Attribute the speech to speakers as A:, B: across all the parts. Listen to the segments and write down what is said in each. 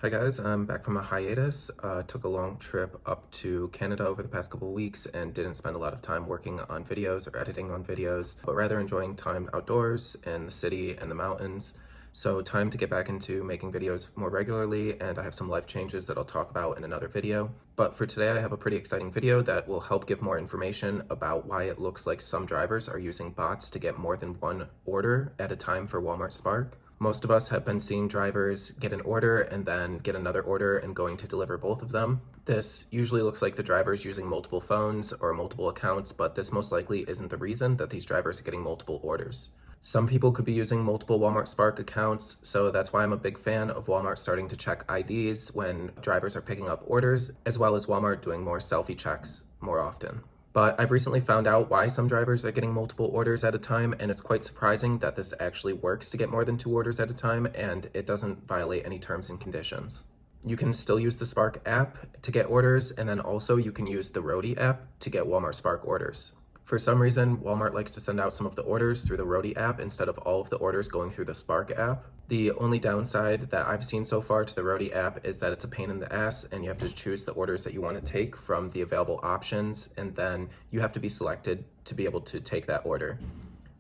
A: Hi guys, I'm back from a hiatus. Took a long trip up to Canada over the past couple of weeks and didn't spend a lot of time working on videos or editing on videos, but rather enjoying time outdoors in the city and the mountains. So time to get back into making videos more regularly, and I have some life changes that I'll talk about in another video. But for today, I have a pretty exciting video that will help give more information about why it looks like some drivers are using bots to get more than one order at a time for Walmart Spark. Most of us have been seeing drivers get an order and then get another order and going to deliver both of them. This usually looks like the drivers using multiple phones or multiple accounts, but this most likely isn't the reason that these drivers are getting multiple orders. Some people could be using multiple Walmart Spark accounts, so that's why I'm a big fan of Walmart starting to check IDs when drivers are picking up orders, as well as Walmart doing more selfie checks more often. But I've recently found out why some drivers are getting multiple orders at a time, and it's quite surprising that this actually works to get more than 2 orders at a time, and it doesn't violate any terms and conditions. You can still use the Spark app to get orders, and then also you can use the Roadie app to get Walmart Spark orders. For some reason, Walmart likes to send out some of the orders through the Roadie app instead of all of the orders going through the Spark app. The only downside that I've seen so far to the Roadie app is that it's a pain in the ass and you have to choose the orders that you want to take from the available options, and then you have to be selected to be able to take that order.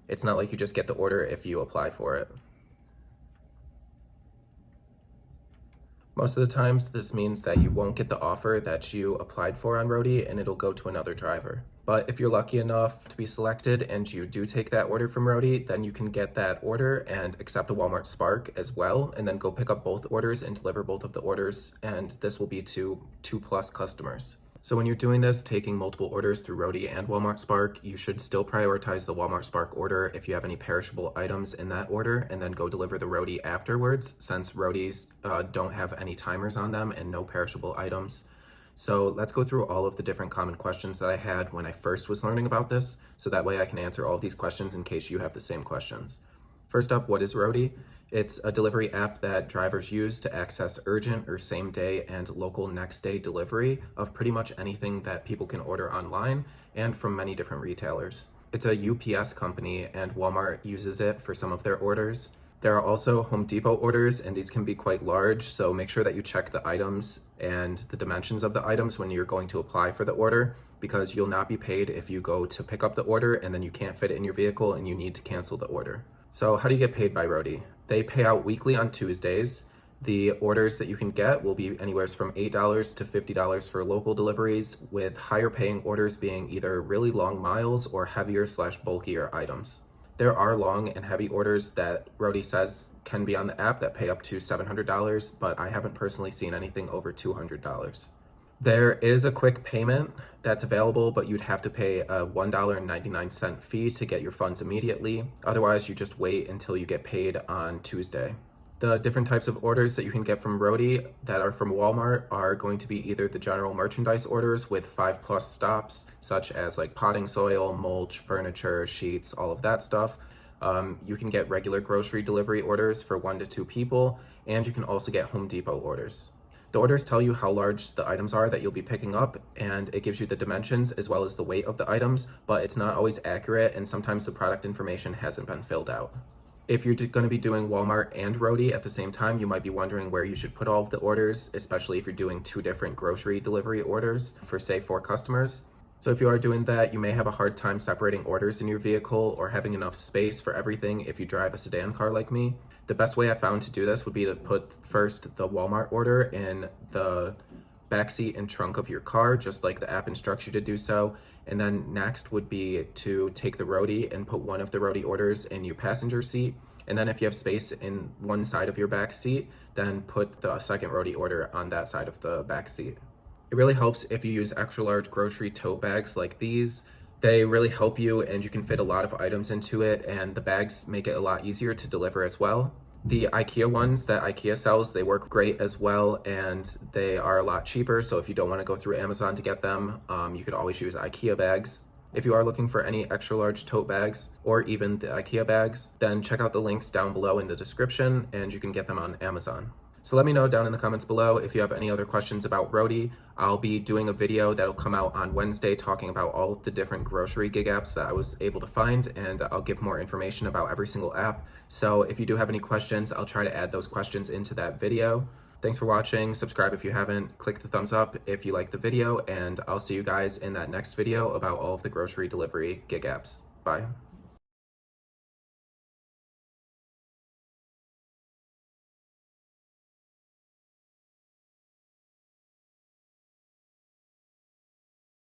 A: It's not like you just get the order if you apply for it. Most of the times, this means that you won't get the offer that you applied for on Roadie and it'll go to another driver. But if you're lucky enough to be selected and you do take that order from Roadie, then you can get that order and accept a Walmart Spark as well, and then go pick up both orders and deliver both of the orders, and this will be to 2+ customers. So when you're doing this, taking multiple orders through Roadie and Walmart Spark, you should still prioritize the Walmart Spark order if you have any perishable items in that order, and then go deliver the Roadie afterwards, since Roadies don't have any timers on them and no perishable items. So let's go through all of the different common questions that I had when I first was learning about this, so that way I can answer all of these questions in case you have the same questions. First up, what is Roadie? It's a delivery app that drivers use to access urgent or same day and local next day delivery of pretty much anything that people can order online and from many different retailers. It's a UPS company and Walmart uses it for some of their orders. There are also Home Depot orders, and these can be quite large, so make sure that you check the items and the dimensions of the items when you're going to apply for the order, because you'll not be paid if you go to pick up the order and then you can't fit it in your vehicle and you need to cancel the order. So how do you get paid by Roadie? They pay out weekly on Tuesdays. The orders that you can get will be anywhere from $8 to $50 for local deliveries, with higher paying orders being either really long miles or heavier/bulkier items. There are long and heavy orders that Roadie says can be on the app that pay up to $700, but I haven't personally seen anything over $200. There is a quick payment that's available, but you'd have to pay a $1.99 fee to get your funds immediately. Otherwise, you just wait until you get paid on Tuesday. The different types of orders that you can get from Roadie that are from Walmart are going to be either the general merchandise orders with 5+ stops, such as like potting soil, mulch, furniture, sheets, all of that stuff. You can get regular grocery delivery orders for 1 to 2 people, and you can also get Home Depot orders. The orders tell you how large the items are that you'll be picking up, and it gives you the dimensions as well as the weight of the items, but it's not always accurate, and sometimes the product information hasn't been filled out. If you're going to be doing Walmart and Roadie at the same time, you might be wondering where you should put all of the orders, especially if you're doing 2 different grocery delivery orders for, say, 4 customers. So if you are doing that, you may have a hard time separating orders in your vehicle or having enough space for everything if you drive a sedan car like me. The best way I found to do this would be to put first the Walmart order in the backseat and trunk of your car, just like the app instructs you to do so. And then next would be to take the Roadie and put one of the Roadie orders in your passenger seat. And then if you have space in one side of your back seat, then put the second Roadie order on that side of the back seat. It really helps if you use extra large grocery tote bags like these. They really help you, and you can fit a lot of items into it, and the bags make it a lot easier to deliver as well. The IKEA ones that IKEA sells, they work great as well, and they are a lot cheaper, so if you don't want to go through Amazon to get them, you could always use IKEA bags. If you are looking for any extra large tote bags, or even the IKEA bags, then check out the links down below in the description, and you can get them on Amazon. So let me know down in the comments below if you have any other questions about Roadie. I'll be doing a video that'll come out on Wednesday talking about all of the different grocery gig apps that I was able to find, and I'll give more information about every single app. So if you do have any questions, I'll try to add those questions into that video. Thanks for watching. Subscribe if you haven't. Click the thumbs up if you like the video, and I'll see you guys in that next video about all of the grocery delivery gig apps. Bye.